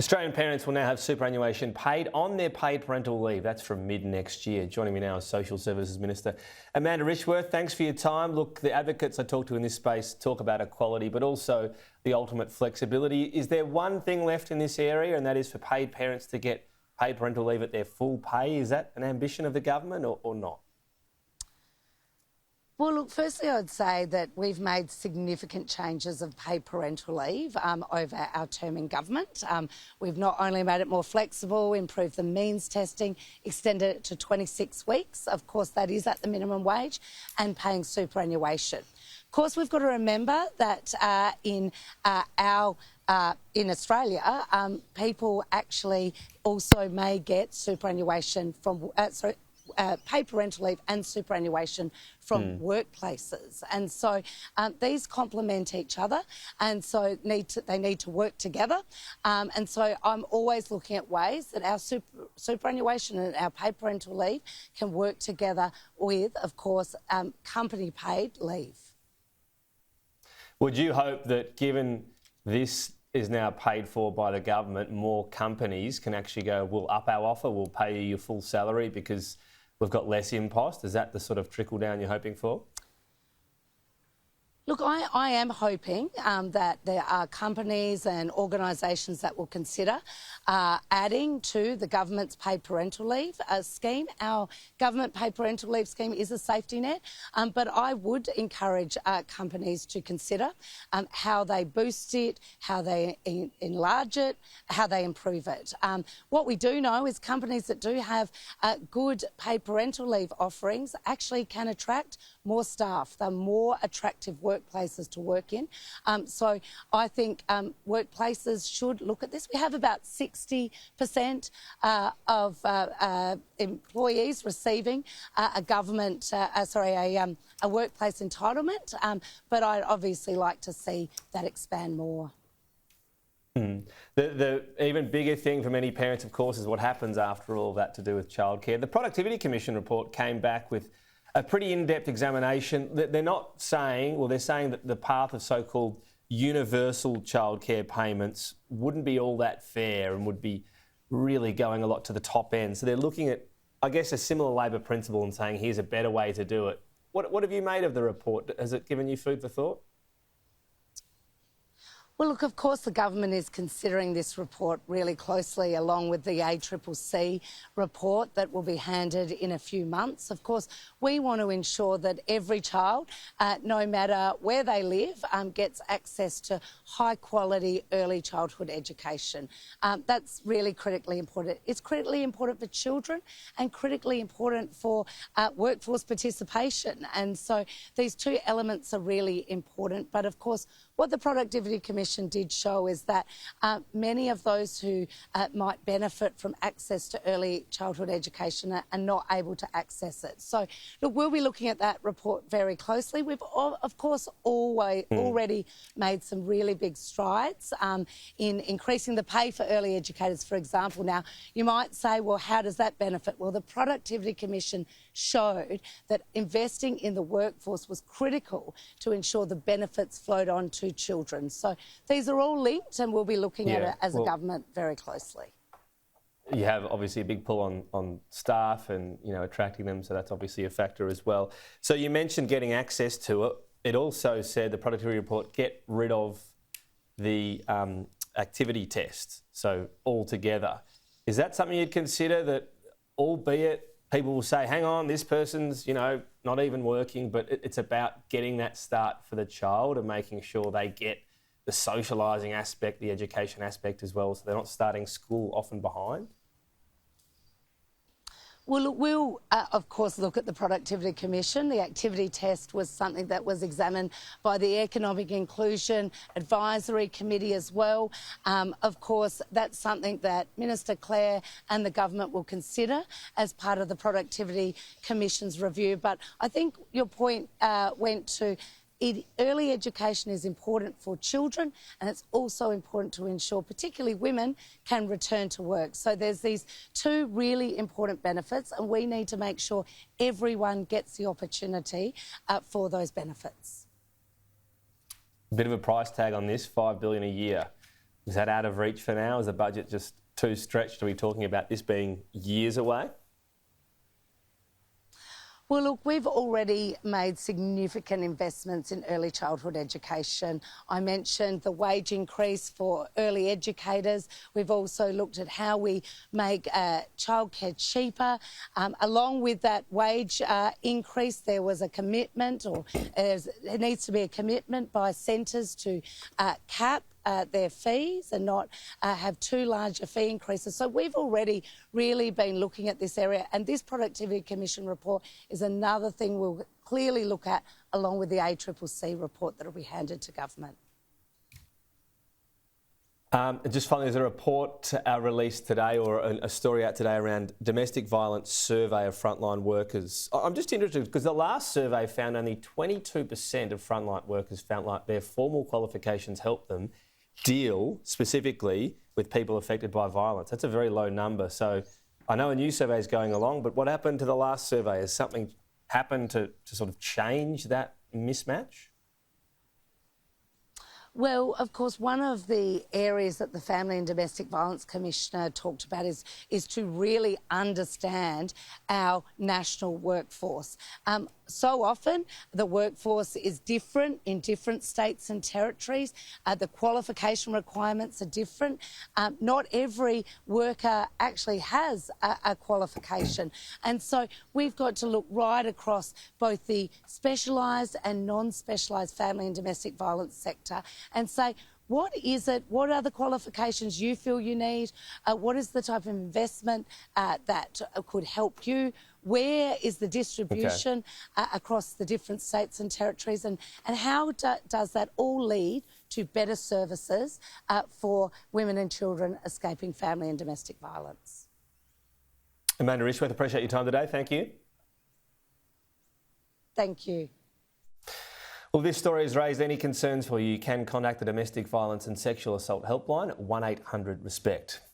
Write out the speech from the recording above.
Australian parents will now have superannuation paid on their paid parental leave. That's from mid-next year. Joining me now is Social Services Minister Amanda Richworth. Thanks for your time. Look, the advocates I talk to in this space talk about equality, but also the ultimate flexibility. Is there one thing left in this area, and that is for paid parents to get paid parental leave at their full pay? Is that an ambition of the government or not? Well, look, firstly, I'd say that we've made significant changes of paid parental leave over our term in government. We've not only made it more flexible, improved the means testing, extended it to 26 weeks. Of course, that is at the minimum wage, and paying superannuation. Of course, we've got to remember that in Australia, people actually also may get superannuation from paid parental leave and superannuation from workplaces, and so these complement each other, and so they need to work together. And so I'm always looking at ways that our superannuation and our paid parental leave can work together with, of course, company paid leave. Would you hope that, given this is now paid for by the government, more companies can actually go, we'll up our offer, we'll pay you your full salary because we've got less impost? Is that the sort of trickle down you're hoping for? Look, I am hoping that there are companies and organisations that will consider adding to the government's paid parental leave scheme. Our government paid parental leave scheme is a safety net, but I would encourage companies to consider how they boost it, how they enlarge it, how they improve it. What we do know is companies that do have good paid parental leave offerings actually can attract more staff. They're more attractive workplaces to work in. So I think workplaces should look at this. We have about 60% of employees receiving a workplace entitlement, but I'd obviously like to see that expand more. The even bigger thing for many parents, of course, is what happens after all that to do with childcare. The Productivity Commission report came back with a pretty in-depth examination. They're not saying, well, they're saying that the path of so-called universal childcare payments wouldn't be all that fair and would be really going a lot to the top end. So they're looking at, I guess, a similar Labor principle and saying, here's a better way to do it. What have you made of the report? Has it given you food for thought? Well, look, of course, the government is considering this report really closely, along with the ACCC report that will be handed in a few months. Of course, we want to ensure that every child, no matter where they live, gets access to high-quality early childhood education. That's really critically important. It's critically important for children and critically important for workforce participation. And so these two elements are really important. But, of course, what the Productivity Commission did show is that many of those who might benefit from access to early childhood education are not able to access it. So, look, we'll be looking at that report very closely. We've, of course, already made some really big strides in increasing the pay for early educators, for example. Now, you might say, well, how does that benefit? Well, the Productivity Commission showed that investing in the workforce was critical to ensure the benefits flowed on to children. So these are all linked, and we'll be looking at it as a government very closely. You have obviously a big pull on staff and, you know, attracting them, so that's obviously a factor as well. So you mentioned getting access to it. It also said, the productivity report, get rid of the activity test, so altogether. Is that something you'd consider, that albeit people will say, hang on, this person's, you know, not even working, but it's about getting that start for the child and making sure they get the socialising aspect, the education aspect as well, so they're not starting school often behind? Well, we'll, of course, look at the Productivity Commission. The activity test was something that was examined by the Economic Inclusion Advisory Committee as well. Of course, that's something that Minister Clare and the government will consider as part of the Productivity Commission's review. But I think your point went to early education is important for children, and it's also important to ensure particularly women can return to work. So there's these two really important benefits, and we need to make sure everyone gets the opportunity for those benefits. A bit of a price tag on this, $5 billion a year. Is that out of reach for now? Is the budget just too stretched? Are we talking about this being years away? Well, look, we've already made significant investments in early childhood education. I mentioned the wage increase for early educators. We've also looked at how we make childcare cheaper. Along with that wage increase, there was a commitment, or there needs to be a commitment by centres to cap their fees and not have too large a fee increases. So we've already really been looking at this area, and this Productivity Commission report is another thing we'll clearly look at, along with the ACCC report that will be handed to government. Just finally, there's a report released today, or a story out today, around domestic violence survey of frontline workers. I'm just interested because the last survey found only 22% of frontline workers felt like their formal qualifications helped them deal specifically with people affected by violence. That's a very low number. So I know a new survey is going along, but what happened to the last survey? Has something happened to sort of change that mismatch? Well, of course, one of the areas that the Family and Domestic Violence Commissioner talked about is to really understand our national workforce. So often the workforce is different in different states and territories. The qualification requirements are different. Not every worker actually has a qualification. And so we've got to look right across both the specialised and non-specialised family and domestic violence sector and say, what is it? What are the qualifications you feel you need? What is the type of investment that could help you? Where is the distribution across the different states and territories? And how does that all lead to better services for women and children escaping family and domestic violence? Amanda Rishworth, appreciate your time today. Thank you. Thank you. Well, if this story has raised any concerns for you, you can contact the Domestic Violence and Sexual Assault Helpline at 1800 RESPECT.